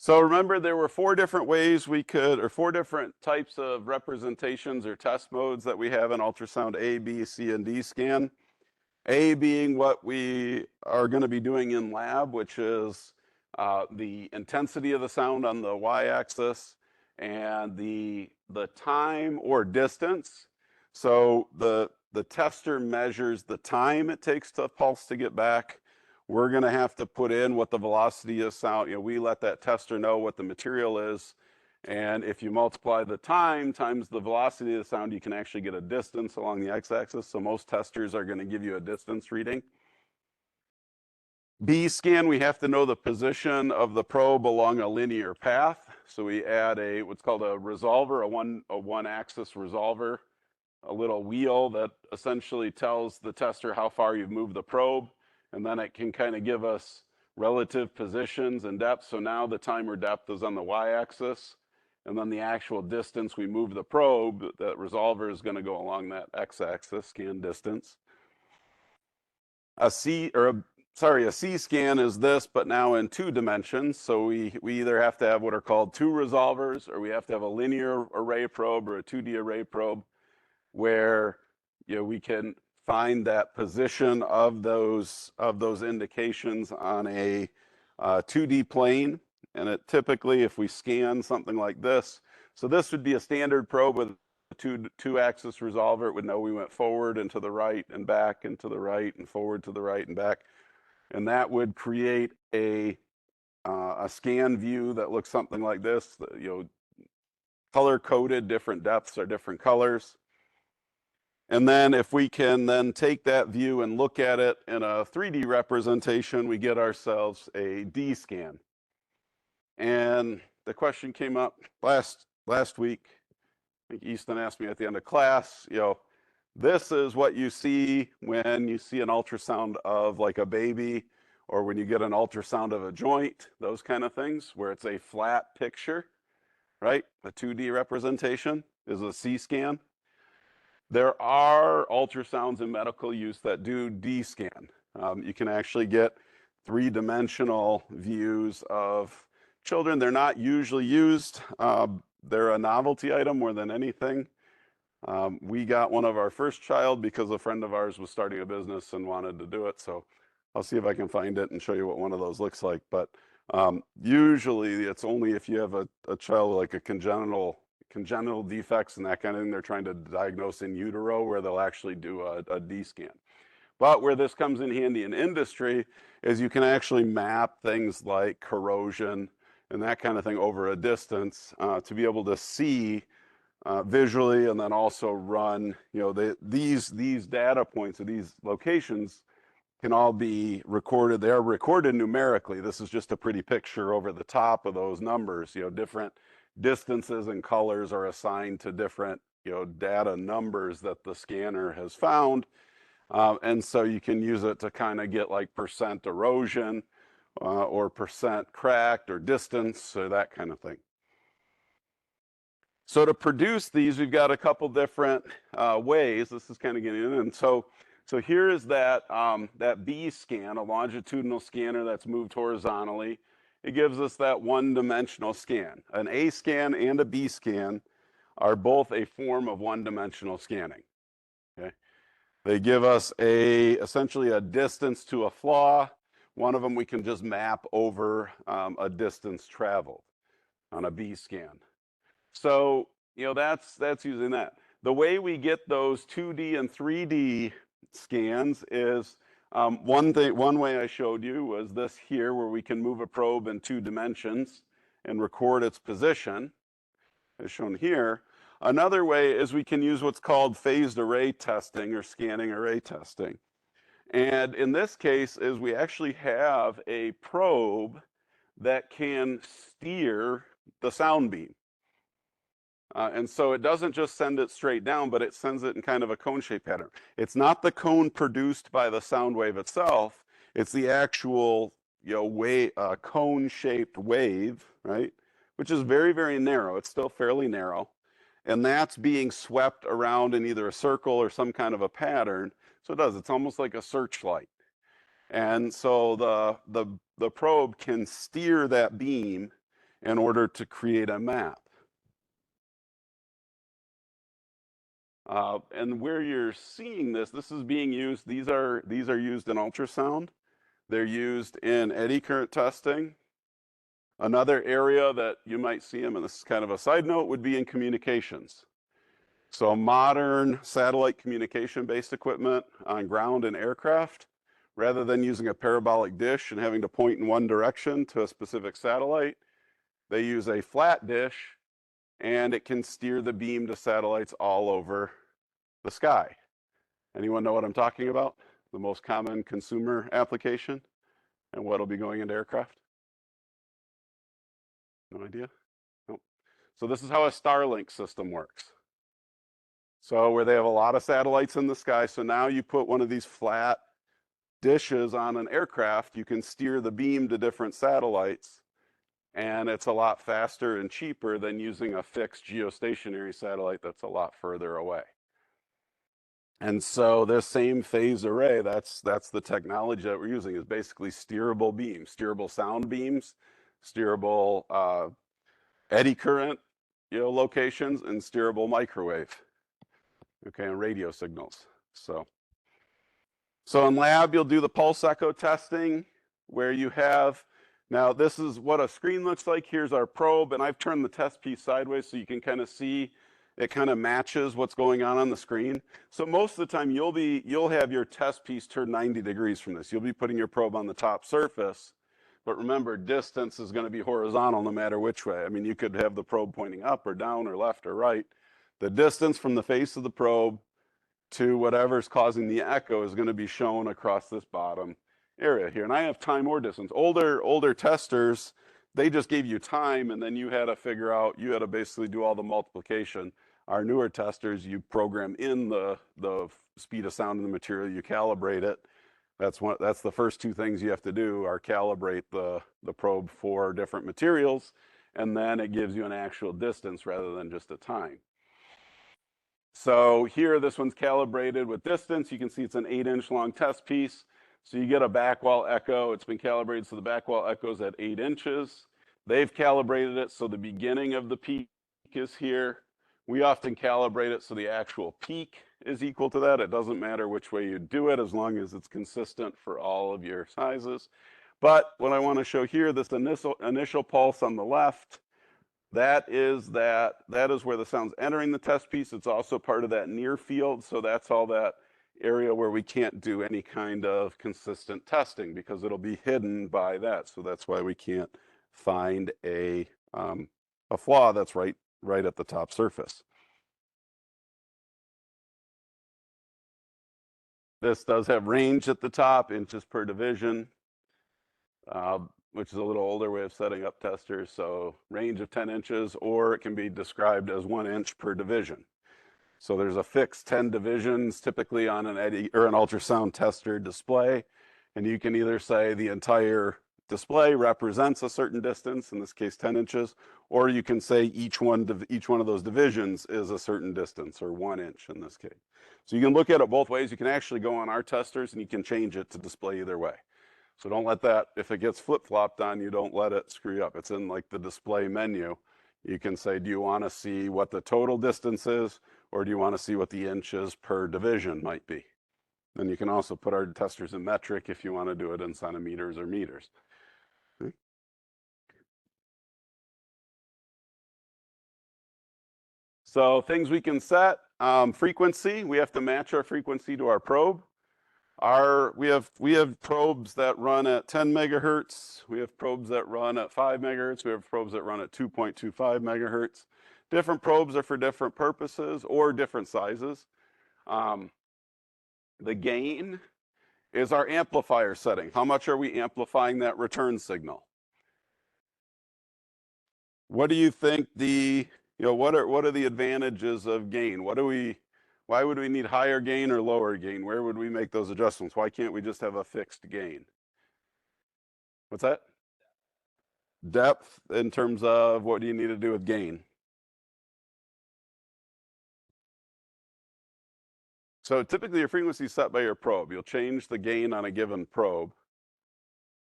So remember, there were four different ways we could, or four different types of representations or test modes that we have in ultrasound A, B, C, and D scan. A being what we are going to be doing in lab, which is the intensity of the sound on the y-axis and the time or distance. So the tester measures the time it takes the pulse to get back. We're going to have to put in what the velocity of sound, we let that tester know what the material is. And if you multiply the time times the velocity of the sound, you can actually get a distance along the x-axis. So most testers are going to give you a distance reading. B scan, we have to know the position of the probe along a linear path. So we add what's called a resolver, a one-axis resolver, a little wheel that essentially tells the tester how far you've moved the probe. And then it can kind of give us relative positions and depth. So now the time or depth is on the y-axis. And then the actual distance we move the probe, that resolver is going to go along that x-axis, scan distance. A C scan is this, but now in 2 dimensions. So we either have to have what are called 2 resolvers, or we have to have a linear array probe or a 2D array probe, where we can find that position of those indications on a 2D plane. And it typically, if we scan something like this, so this would be a standard probe with a two-axis resolver. It would know we went forward and to the right and back and to the right and forward to the right and back. And that would create a scan view that looks something like this. Color-coded, different depths are different colors. And then if we can then take that view and look at it in a 3D representation, we get ourselves a D scan. And the question came up last week. I think Easton asked me at the end of class, this is what you see when you see an ultrasound of like a baby, or when you get an ultrasound of a joint, those kind of things, where it's a flat picture, right? A 2D representation is a C scan. There are ultrasounds in medical use that do D scan. You can actually get 3-dimensional views of children. They're not usually used. They're a novelty item more than anything. We got one of our first child because a friend of ours was starting a business and wanted to do it. So I'll see if I can find it and show you what one of those looks like. But usually it's only if you have a child with like a congenital defects and that kind of thing they're trying to diagnose in utero, where they'll actually do a D scan. But where this comes in handy in industry is you can actually map things like corrosion and that kind of thing over a distance to be able to see visually, and then also run, these data points or these locations can all be recorded. They are recorded numerically. This is just a pretty picture over the top of those numbers. Different distances and colors are assigned to different, data numbers that the scanner has found. And so you can use it to kind of get like percent erosion or percent cracked or distance or that kind of thing. So to produce these, we've got a couple different ways. This is kind of getting in. And so here is that B scan, a longitudinal scanner that's moved horizontally. It gives us that 1-dimensional scan. An A scan and a B scan are both a form of 1-dimensional scanning. Okay? They give us essentially a distance to a flaw. One of them we can just map over a distance traveled on a B scan. So that's using that. The way we get those 2D and 3D scans is one way I showed you was this here, where we can move a probe in 2 dimensions and record its position, as shown here. Another way is we can use what's called phased array testing or scanning array testing. And in this case is we actually have a probe that can steer the sound beam. And so it doesn't just send it straight down, but it sends it in kind of a cone-shaped pattern. It's not the cone produced by the sound wave itself. It's the actual, cone-shaped wave, right? Which is very, very narrow. It's still fairly narrow. And that's being swept around in either a circle or some kind of a pattern. So it's almost like a searchlight. And so the probe can steer that beam in order to create a map. And where you're seeing this, this is being used, these are used in ultrasound. They're used in eddy current testing. Another area that you might see them, and this is kind of a side note, would be in communications. So modern satellite communication-based equipment on ground and aircraft, rather than using a parabolic dish and having to point in one direction to a specific satellite, they use a flat dish, and it can steer the beam to satellites all over the sky. Anyone know what I'm talking about? The most common consumer application and what'll be going into aircraft? No idea? Nope. So this is how a Starlink system works. So where they have a lot of satellites in the sky, so now you put one of these flat dishes on an aircraft, you can steer the beam to different satellites, and it's a lot faster and cheaper than using a fixed geostationary satellite that's a lot further away. And so this same phase array, that's the technology that we're using, is basically steerable beams, steerable sound beams, steerable eddy current, locations, and steerable microwave, okay, and radio signals. So in lab, you'll do the pulse echo testing where you have, now this is what a screen looks like. Here's our probe, and I've turned the test piece sideways so you can kind of see it kind of matches what's going on the screen. So most of the time you'll have your test piece turned 90 degrees from this. You'll be putting your probe on the top surface, but remember, distance is going to be horizontal no matter which way. I mean, you could have the probe pointing up or down or left or right. The distance from the face of the probe to whatever's causing the echo is going to be shown across this bottom area here. And I have time or distance. Older testers, they just gave you time, and then you had to figure out, you had to basically do all the multiplication. Our newer testers, you program in the speed of sound in the material, you calibrate it. That's the first two things you have to do, are calibrate the probe for different materials, and then it gives you an actual distance rather than just a time. So here, this one's calibrated with distance. You can see it's an 8-inch long test piece. So you get a backwall echo. It's been calibrated so the backwall echoes at 8 inches. They've calibrated it so the beginning of the peak is here. We often calibrate it so the actual peak is equal to that. It doesn't matter which way you do it as long as it's consistent for all of your sizes. But what I want to show here, this initial pulse on the left, that is where the sound's entering the test piece. It's also part of that near field, so that's all that area where we can't do any kind of consistent testing because it'll be hidden by that. So that's why we can't find a flaw that's right at the top surface. This does have range at the top, inches per division, which is a little older way of setting up testers. So range of 10 inches, or it can be described as 1 inch per division. So there's a fixed 10 divisions typically on an eddy or an ultrasound tester display. And you can either say the entire display represents a certain distance, in this case 10 inches, or you can say each one of those divisions is a certain distance, or 1 inch in this case. So you can look at it both ways. You can actually go on our testers and you can change it to display either way. So don't let that, if it gets flip-flopped on you, don't let it screw you up. It's in like the display menu. You can say, do you want to see what the total distance is, or do you want to see what the inches per division might be? Then you can also put our testers in metric if you want to do it in centimeters or meters. Okay. So things we can set, frequency, we have to match our frequency to our probe. We have probes that run at 10 megahertz. We have probes that run at 5 megahertz. We have probes that run at 2.25 megahertz. Different probes are for different purposes or different sizes. The gain is our amplifier setting. How much are we amplifying that return signal? What do you think what are the advantages of gain? Why would we need higher gain or lower gain? Where would we make those adjustments? Why can't we just have a fixed gain? What's that? Depth in terms of what do you need to do with gain? So typically your frequency is set by your probe. You'll change the gain on a given probe.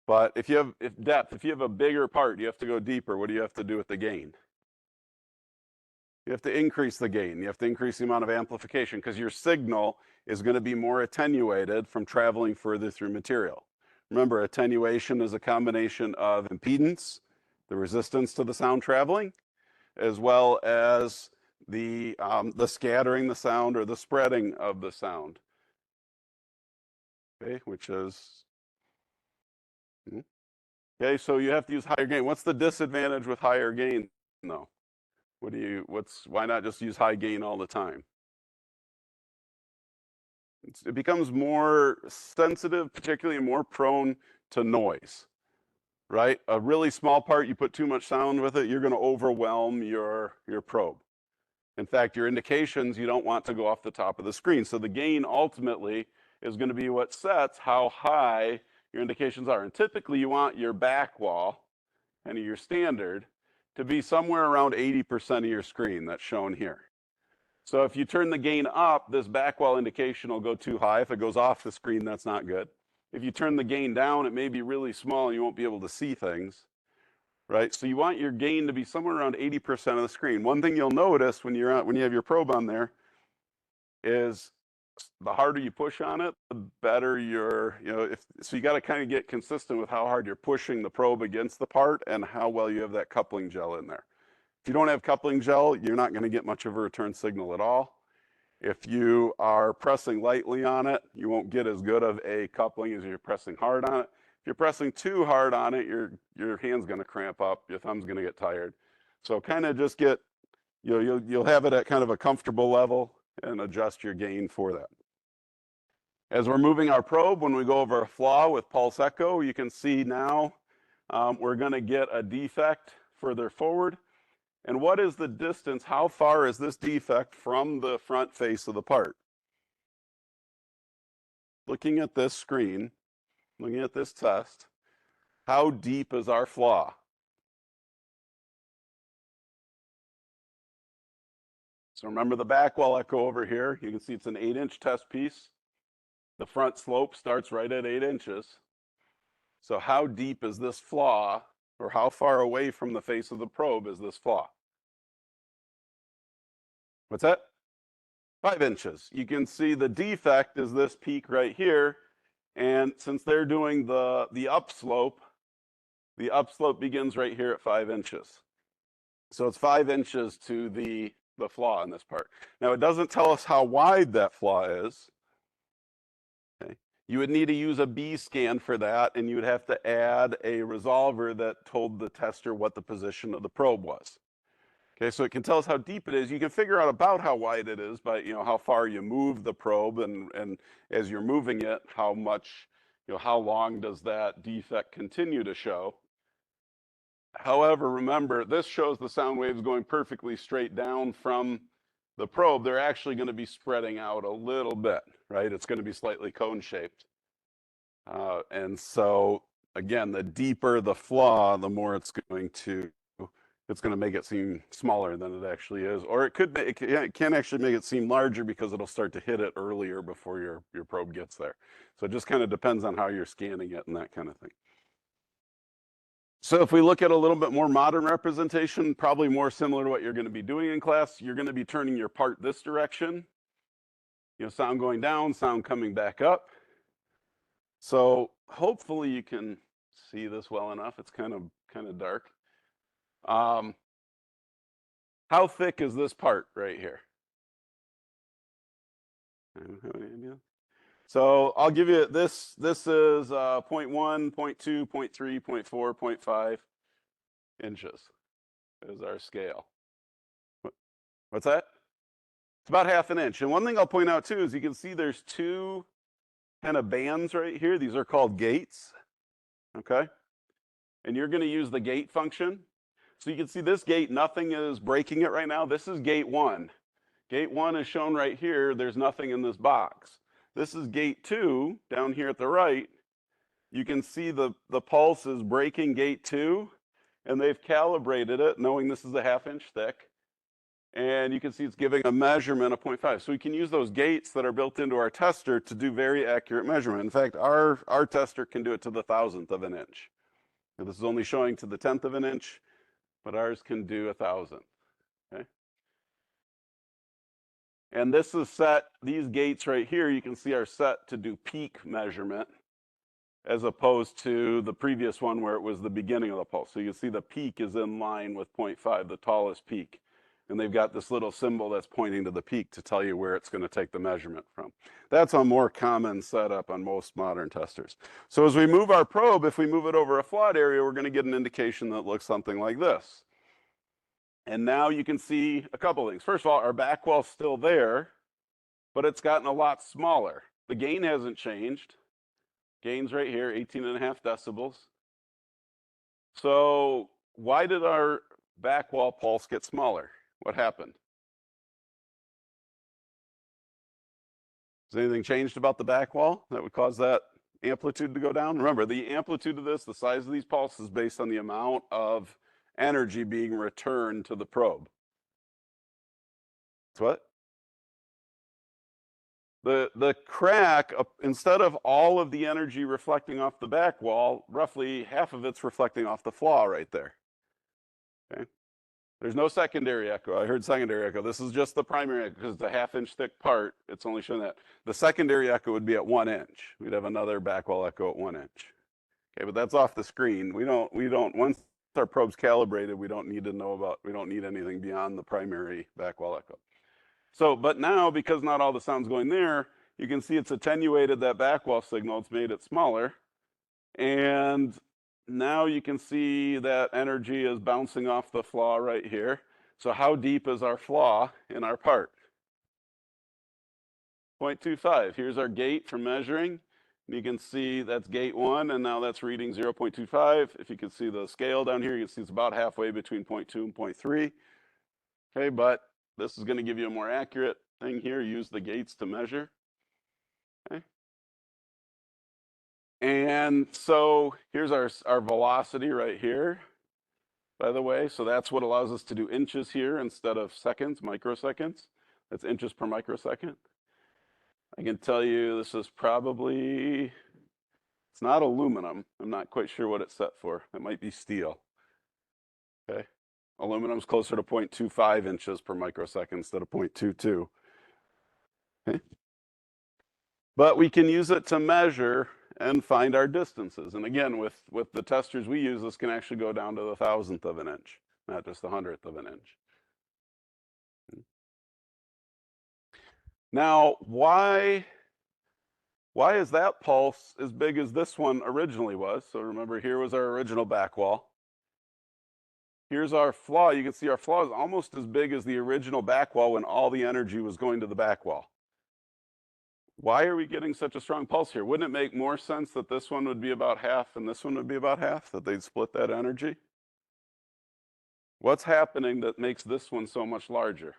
But if you have a bigger part, you have to go deeper. What do you have to do with the gain? You have to increase the gain. You have to increase the amount of amplification because your signal is going to be more attenuated from traveling further through material. Remember, attenuation is a combination of impedance, the resistance to the sound traveling, as well as the scattering the sound or the spreading of the sound. Okay, which is, okay, so you have to use higher gain. What's the disadvantage with higher gain, though? Why not just use high gain all the time? It becomes more sensitive, particularly more prone to noise, right? A really small part, you put too much sound with it, you're going to overwhelm your probe. In fact, your indications, you don't want to go off the top of the screen. So the gain ultimately is going to be what sets how high your indications are. And typically you want your back wall, kind of your standard, to be somewhere around 80% of your screen that's shown here. So if you turn the gain up, this back wall indication will go too high. If it goes off the screen, that's not good. If you turn the gain down, it may be really small and you won't be able to see things, right? So you want your gain to be somewhere around 80% of the screen. One thing you'll notice when you have your probe on there is the harder you push on it, the better so you got to kind of get consistent with how hard you're pushing the probe against the part and how well you have that coupling gel in there. If you don't have coupling gel, you're not going to get much of a return signal at all. If you are pressing lightly on it, you won't get as good of a coupling as you're pressing hard on it. If you're pressing too hard on it, your hand's going to cramp up, your thumb's going to get tired. So kind of just you'll have it at kind of a comfortable level and adjust your gain for that. As we're moving our probe, when we go over a flaw with pulse echo, you can see now we're going to get a defect further forward. And what is the distance? How far is this defect from the front face of the part? Looking at this screen, looking at this test, how deep is our flaw? So remember the back wall echo over here. You can see it's an 8-inch test piece. The front slope starts right at 8 inches. So how deep is this flaw, or how far away from the face of the probe is this flaw? What's that? 5 inches. You can see the defect is this peak right here. And since they're doing the upslope begins right here at 5 inches. So it's 5 inches to the flaw in this part. Now it doesn't tell us how wide that flaw is. Okay. You would need to use a B scan for that, and you would have to add a resolver that told the tester what the position of the probe was. Okay, so it can tell us how deep it is. You can figure out about how wide it is by how far you move the probe, and as you're moving it, how much, how long does that defect continue to show. However, remember, this shows the sound waves going perfectly straight down from the probe. They're actually going to be spreading out a little bit, right? It's going to be slightly cone-shaped. And so, again, the deeper the flaw, the more it's going to make it seem smaller than it actually is. Or it can actually make it seem larger because it'll start to hit it earlier before your probe gets there. So it just kind of depends on how you're scanning it and that kind of thing. So if we look at a little bit more modern representation, probably more similar to what you're going to be doing in class, you're going to be turning your part this direction. Sound going down, sound coming back up. So hopefully you can see this well enough. It's kind of dark. How thick is this part right here? I don't have any idea. So I'll give you this. This is 0.1, 0.2, 0.3, 0.4, 0.5 inches is our scale. What's that? It's about ½ an inch. And one thing I'll point out too is you can see there's two kind of bands right here. These are called gates. Okay. And you're going to use the gate function. So you can see this gate, nothing is breaking it right now. This is gate 1. Gate 1 is shown right here. There's nothing in this box. This is gate 2 down here at the right. You can see the pulse is breaking gate 2, and they've calibrated it, knowing this is a ½ inch thick. And you can see it's giving a measurement of 0.5. So we can use those gates that are built into our tester to do very accurate measurement. In fact, our tester can do it to the thousandth of an inch. Now, this is only showing to the tenth of an inch, but ours can do 1,000. Okay. And this is set, these gates right here, you can see are set to do peak measurement as opposed to the previous one where it was the beginning of the pulse. So you can see the peak is in line with 0.5, the tallest peak. And they've got this little symbol that's pointing to the peak to tell you where it's going to take the measurement from. That's a more common setup on most modern testers. So as we move our probe, if we move it over a flat area, we're going to get an indication that looks something like this. And now you can see a couple things. First of all, our back wall's still there, but it's gotten a lot smaller. The gain hasn't changed. Gain's right here, 18.5 decibels. So why did our back wall pulse get smaller? What happened? Has anything changed about the back wall that would cause that amplitude to go down? Remember, the amplitude of this, the size of these pulses, is based on the amount of energy being returned to the probe. It's what? The crack, instead of all of the energy reflecting off the back wall, roughly half of it's reflecting off the flaw right there. Okay. There's no secondary echo. I heard secondary echo. This is just the primary echo because it's a half-inch thick part. It's only showing that. The secondary echo would be at 1 inch. We'd have another back wall echo at 1 inch. Okay, but that's off the screen. We don't, once our probe's calibrated, we don't need anything beyond the primary back wall echo. So, but now, because not all the sound's going there, you can see it's attenuated that back wall signal. It's made it smaller. And now you can see that energy is bouncing off the flaw right here. So how deep is our flaw in our part? 0.25. Here's our gate for measuring. You can see that's gate 1, and now that's reading 0.25. If you can see the scale down here, you can see it's about halfway between 0.2 and 0.3. Okay, but this is going to give you a more accurate thing here. Use the gates to measure. Okay. And so here's our velocity right here, by the way. So that's what allows us to do inches here instead of seconds, microseconds. That's inches per microsecond. I can tell you this is probably, it's not aluminum. I'm not quite sure what it's set for. It might be steel. Okay. Aluminum's closer to 0.25 inches per microsecond instead of 0.22. Okay. But we can use it to measure and find our distances. And again, with the testers we use, this can actually go down to the thousandth of an inch, not just the hundredth of an inch. Now, why is that pulse as big as this one originally was? So remember, here was our original back wall. Here's our flaw. You can see our flaw is almost as big as the original back wall when all the energy was going to the back wall. Why are we getting such a strong pulse here? Wouldn't it make more sense that this one would be about half and this one would be about half, that they'd split that energy? What's happening that makes this one so much larger?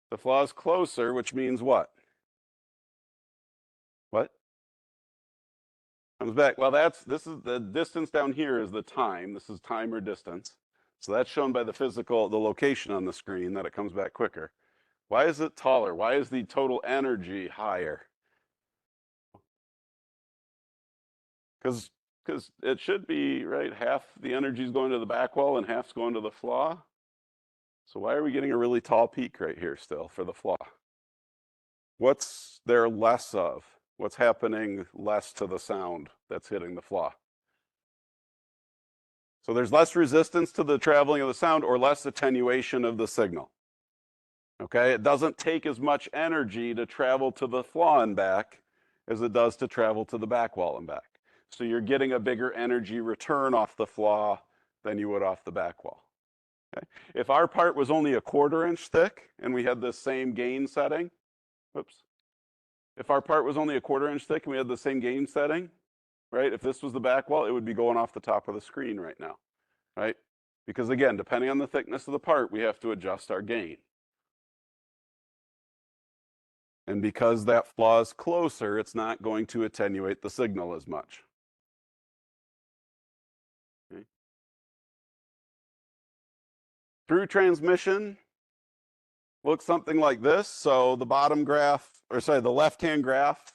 The flaw is closer, which means what? What? Comes back. Well, this is the distance down here is the time. This is time or distance. So that's shown by the location on the screen, that it comes back quicker. Why is it taller? Why is the total energy higher? Because it should be, right, half the energy is going to the back wall and half's going to the flaw. So why are we getting a really tall peak right here still for the flaw? What's there less of? What's happening less to the sound that's hitting the flaw? So there's less resistance to the traveling of the sound or less attenuation of the signal. Okay, it doesn't take as much energy to travel to the flaw and back as it does to travel to the back wall and back. So you're getting a bigger energy return off the flaw than you would off the back wall. Okay? If our part was only a 1/4 inch thick and we had the same gain setting, whoops. If our part was only a 1/4 inch thick and we had the same gain setting, right? If this was the back wall, it would be going off the top of the screen right now, right? Because again, depending on the thickness of the part, we have to adjust our gain. And because that flaw is closer, it's not going to attenuate the signal as much. Okay. Through transmission looks something like this. So the bottom graph, or sorry, the left-hand graph,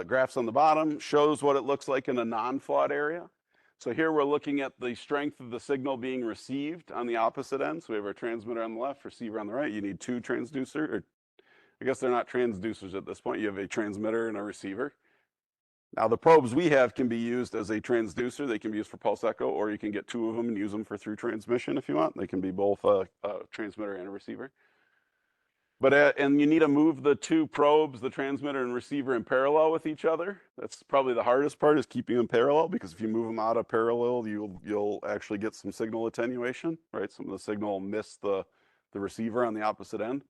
graphs on the bottom, shows what it looks like in a non-flawed area. So here we're looking at the strength of the signal being received on the opposite end. So we have our transmitter on the left, receiver on the right. You need two transducer, or I guess they're not transducers at this point. You have a transmitter and a receiver. Now the probes we have can be used as a transducer. They can be used for pulse echo, or you can get two of them and use them for through transmission if you want. They can be both a transmitter and a receiver. But and you need to move the two probes, the transmitter and receiver, in parallel with each other. That's probably the hardest part, is keeping them parallel, because if you move them out of parallel, you'll actually get some signal attenuation, right? Some of the signal will miss the receiver on the opposite end.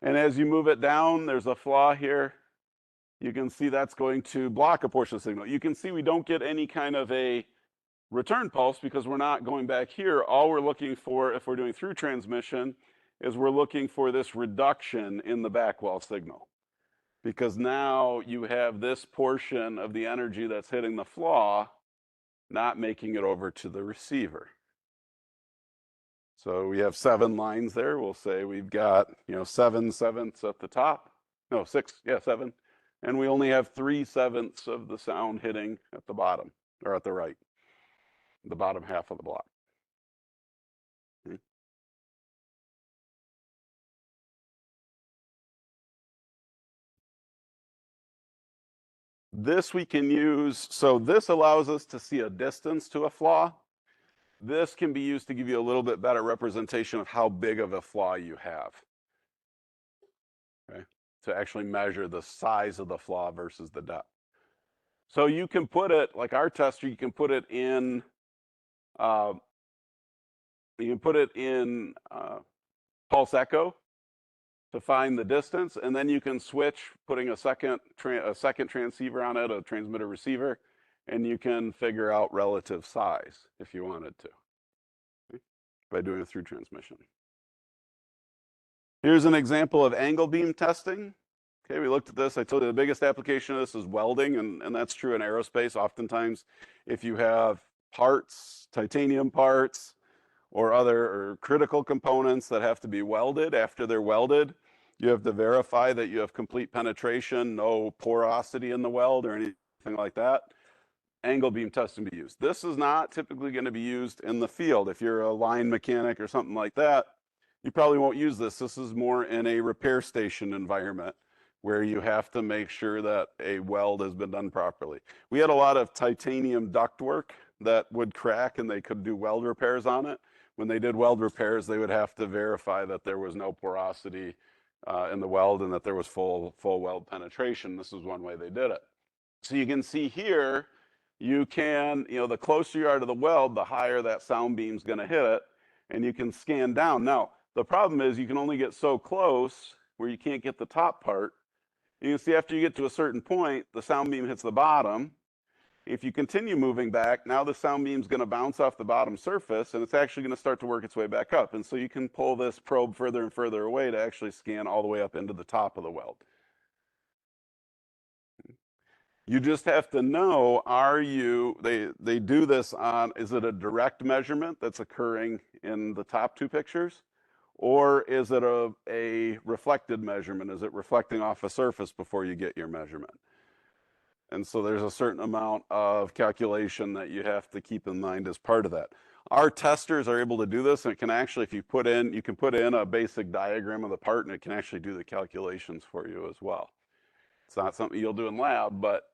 And as you move it down, there's a flaw here. You can see that's going to block a portion of the signal. You can see we don't get any kind of a return pulse because we're not going back here. All we're looking for, if we're doing through transmission, is we're looking for this reduction in the backwell signal, because now you have this portion of the energy that's hitting the flaw not making it over to the receiver. So we have 7 lines there. We'll say we've got 7 sevenths at the top. No, 6, yeah, 7. And we only have 3 sevenths of the sound hitting at the bottom, or at the right, the bottom half of the block. Okay. This we can use, so this allows us to see a distance to a flaw. This can be used to give you a little bit better representation of how big of a flaw you have. Okay, to actually measure the size of the flaw versus the depth. So you can put it, like our tester, you can put it in pulse echo to find the distance, and then you can switch, putting a second transceiver on it, a transmitter receiver, and you can figure out relative size if you wanted to, okay, by doing it through transmission. Here's an example of angle beam testing. Okay, we looked at this. I told you the biggest application of this is welding, and that's true in aerospace. Oftentimes, if you have parts, titanium parts, or critical components that have to be welded, after they're welded, you have to verify that you have complete penetration, no porosity in the weld or anything like that. Angle beam testing be used. This is not typically going to be used in the field. If you're a line mechanic or something like that, you probably won't use this. This is more in a repair station environment where you have to make sure that a weld has been done properly. We had a lot of titanium ductwork that would crack, and they could do weld repairs on it. When they did weld repairs, they would have to verify that there was no porosity in the weld and that there was full weld penetration. This is one way they did it. So you can see here, you can, the closer you are to the weld, the higher that sound beam's going to hit it, and you can scan down. Now, the problem is you can only get so close where you can't get the top part. You can see after you get to a certain point, the sound beam hits the bottom. If you continue moving back, now the sound beam's going to bounce off the bottom surface, and it's actually going to start to work its way back up. And so you can pull this probe further and further away to actually scan all the way up into the top of the weld. You just have to know, they do this on, is it a direct measurement that's occurring in the top 2 pictures? Or is it a reflected measurement? Is it reflecting off a surface before you get your measurement? And so there's a certain amount of calculation that you have to keep in mind as part of that. Our testers are able to do this, and it can actually, if you can put in a basic diagram of the part, and it can actually do the calculations for you as well. It's not something you'll do in lab, but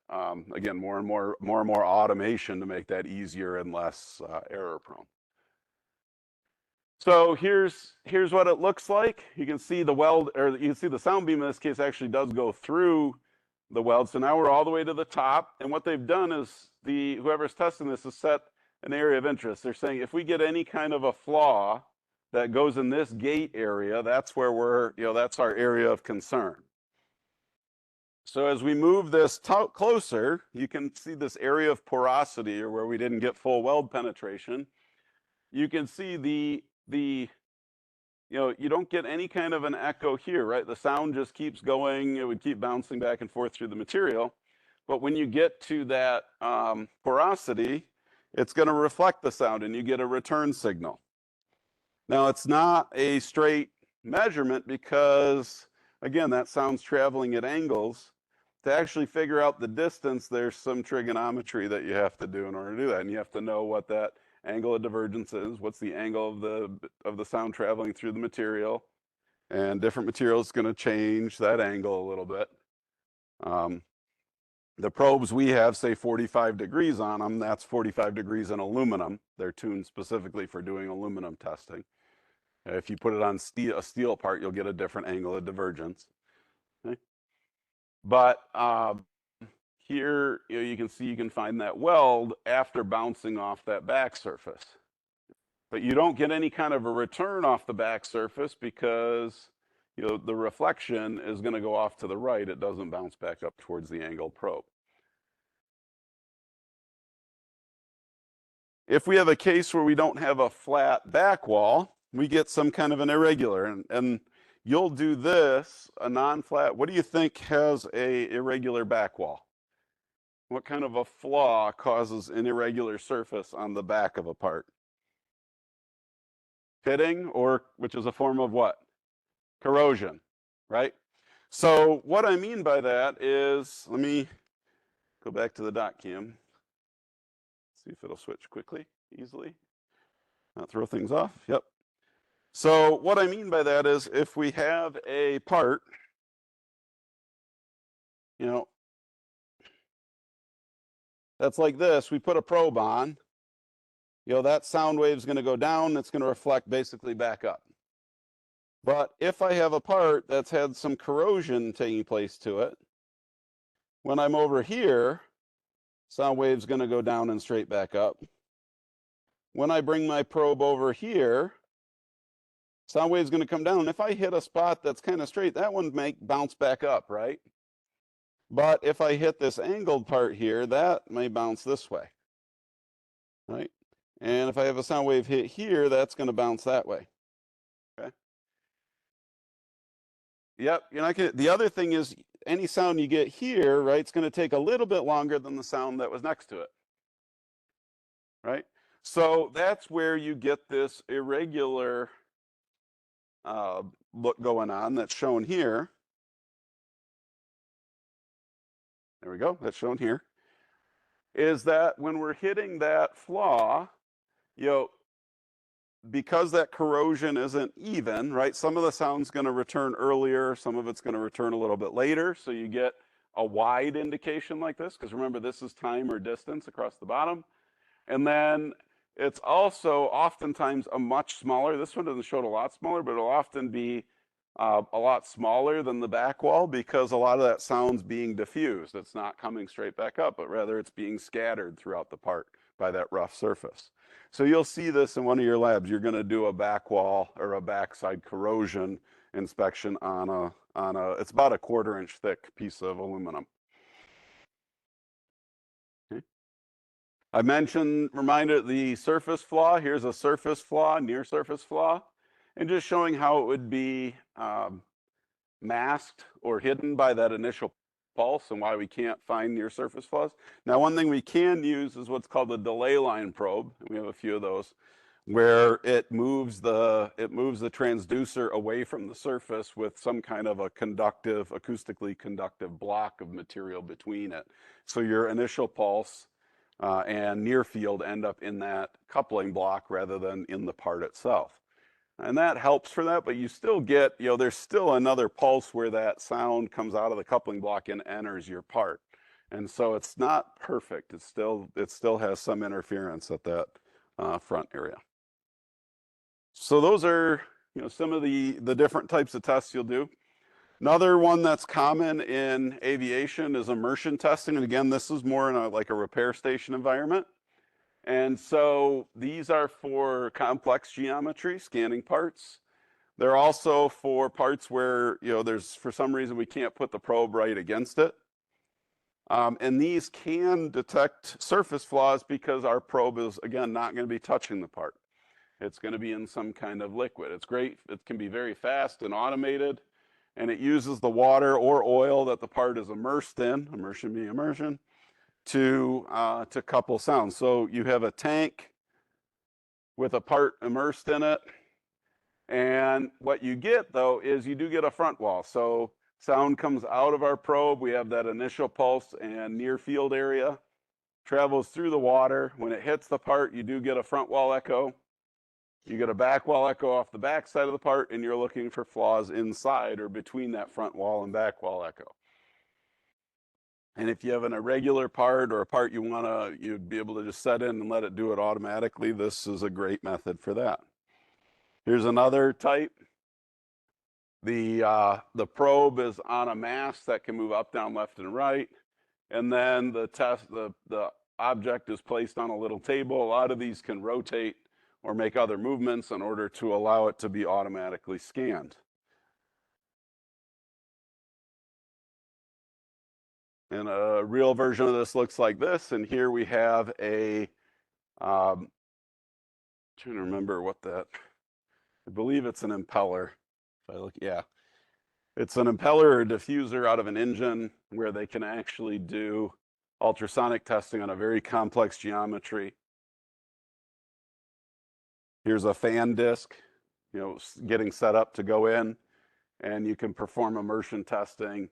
again, more and more automation to make that easier and less error prone. So here's what it looks like. You can see the weld, or you can see the sound beam in this case actually does go through the weld. So now we're all the way to the top, and what they've done is whoever's testing this has set an area of interest. They're saying if we get any kind of a flaw that goes in this gate area, that's where that's our area of concern. So as we move this closer, you can see this area of porosity, or where we didn't get full weld penetration. You can see you don't get any kind of an echo here, right? The sound just keeps going. It would keep bouncing back and forth through the material. But when you get to that porosity, it's going to reflect the sound, and you get a return signal. Now, it's not a straight measurement because, again, that sound's traveling at angles. To actually figure out the distance, there's some trigonometry that you have to do in order to do that. And you have to know what that angle of divergence is, what's the angle of the sound traveling through the material. And different materials is going to change that angle a little bit. Um, the probes we have say 45 degrees on them. That's 45 degrees in aluminum. They're tuned specifically for doing aluminum testing. If you put it on a steel part, you'll get a different angle of divergence. Okay? But here, you can see you can find that weld after bouncing off that back surface. But you don't get any kind of a return off the back surface because the reflection is going to go off to the right. It doesn't bounce back up towards the angled probe. If we have a case where we don't have a flat back wall, we get some kind of an irregular. And you'll do this, a non-flat. What do you think has a irregular back wall? What kind of a flaw causes an irregular surface on the back of a part? Pitting, or which is a form of what? Corrosion, right? So what I mean by that is, let me go back to the dot cam. See if it'll switch quickly, easily. Not throw things off. Yep. So what I mean by that is if we have a part, that's like this, we put a probe on, that sound wave is going to go down, it's going to reflect basically back up. But if I have a part that's had some corrosion taking place to it, when I'm over here, sound wave's going to go down and straight back up. When I bring my probe over here, sound wave's going to come down. If I hit a spot that's kind of straight, that one may bounce back up, right? But if I hit this angled part here, that may bounce this way, right? And if I have a sound wave hit here, that's going to bounce that way. Okay. Yep. The other thing is any sound you get here, right? It's going to take a little bit longer than the sound that was next to it, right? So that's where you get this irregular look going on that's shown here. There we go. That's shown here. Is that when we're hitting that flaw, because that corrosion isn't even, right? Some of the sound's going to return earlier, some of it's going to return a little bit later. So you get a wide indication like this, because remember, this is time or distance across the bottom. And then it's also oftentimes a much smaller, this one doesn't show it a lot smaller, but it'll often be a lot smaller than the back wall because a lot of that sound's being diffused. It's not coming straight back up, but rather it's being scattered throughout the part by that rough surface. So you'll see this in one of your labs. You're going to do a back wall or a backside corrosion inspection on a, it's about a 1/4 inch thick piece of aluminum. Okay. I mentioned, reminded the surface flaw. Here's a surface flaw, near surface flaw, and just showing how it would be masked or hidden by that initial pulse and why we can't find near surface flaws. Now, one thing we can use is what's called the delay line probe. We have a few of those where it moves the transducer away from the surface with some kind of a conductive, acoustically conductive block of material between it. So your initial pulse and near field end up in that coupling block rather than in the part itself. And that helps for that, but you still get, there's still another pulse where that sound comes out of the coupling block and enters your part. And so it's not perfect. It still has some interference at that front area. So those are, some of the different types of tests you'll do. Another one that's common in aviation is immersion testing. And again, this is more in like a repair station environment. And so these are for complex geometry, scanning parts. They're also for parts where, there's, for some reason, we can't put the probe right against it. And these can detect surface flaws because our probe is, again, not going to be touching the part. It's going to be in some kind of liquid. It's great. It can be very fast and automated. And it uses the water or oil that the part is immersed in, immersion being immersion, to couple sounds. So you have a tank with a part immersed in it. And what you get, though, is you do get a front wall. So sound comes out of our probe. We have that initial pulse and near field area, travels through the water. When it hits the part, you do get a front wall echo. You get a back wall echo off the back side of the part, and you're looking for flaws inside or between that front wall and back wall echo. And if you have an irregular part or a part you'd be able to just set in and let it do it automatically, this is a great method for that. Here's another type. The probe is on a mast that can move up, down, left, and right. And then the object is placed on a little table. A lot of these can rotate or make other movements in order to allow it to be automatically scanned. And a real version of this looks like this. And here we have trying to remember what that, I believe it's an impeller. If I look, yeah. It's an impeller or diffuser out of an engine where they can actually do ultrasonic testing on a very complex geometry. Here's a fan disc, getting set up to go in, and you can perform immersion testing,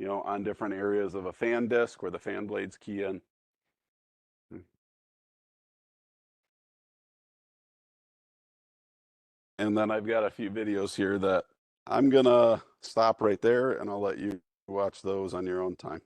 on different areas of a fan disc where the fan blades key in. And then I've got a few videos here that I'm gonna stop right there, and I'll let you watch those on your own time.